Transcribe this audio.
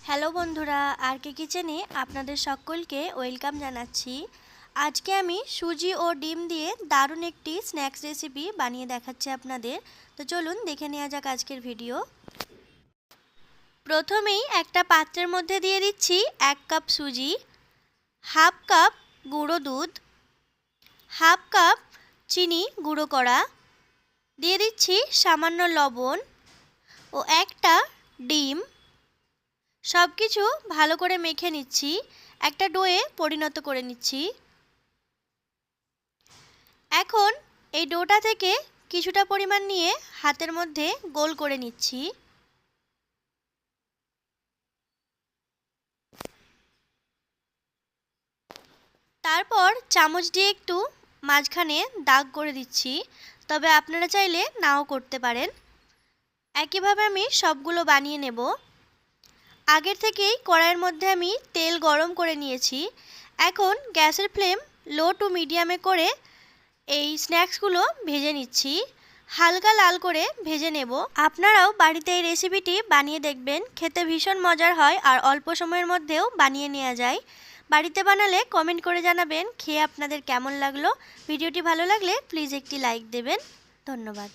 Hello বন্ধুরা, আর কে কিচেনে আপনাদের সকলকে ওয়েলকাম জানাচ্ছি। আজকে আমি সুজি ও ডিম দিয়ে দারুণ একটি স্ন্যাক্স রেসিপি বানিয়ে দেখাচ্ছি আপনাদের। তো চলুন দেখে নেওয়া যাক আজকের ভিডিও। প্রথমেই একটা পাত্রের মধ্যে দিয়ে দিচ্ছি 1 কাপ সুজি, হাফ কাপ গুঁড়ো দুধ, হাফ কাপ চিনি গুঁড়ো করা, দিয়ে দিচ্ছি সামান্য লবণ ও একটা ডিম। সব কিছু ভালো করে মেখে নিচ্ছি, একটা ডোয়ে পরিণত করে নিচ্ছি। এখন এই ডোটা থেকে কিছুটা পরিমাণ নিয়ে হাতের মধ্যে গোল করে নিচ্ছি। তারপর চামচ দিয়ে একটু মাঝখানে দাগ করে দিচ্ছি, তবে আপনারা চাইলে নাও করতে পারেন। একইভাবে আমি সবগুলো বানিয়ে নেব। আগের থেকেই কড়াইয়ের মধ্যে আমি তেল গরম করে নিয়েছি। এখন গ্যাসের ফ্লেম লো টু মিডিয়ামে করে এই স্ন্যাক্সগুলো ভেজে নিচ্ছি, হালকা লাল করে ভেজে নেব। আপনারাও বাড়িতে এই রেসিপিটি বানিয়ে দেখবেন, খেতে ভীষণ মজার হয় আর অল্প সময়ের মধ্যেও বানিয়ে নেওয়া যায়। বাড়িতে বানালে কমেন্ট করে জানাবেন খেয়ে আপনাদের কেমন লাগলো। ভিডিওটি ভালো লাগলে প্লিজ একটি লাইক দেবেন। ধন্যবাদ।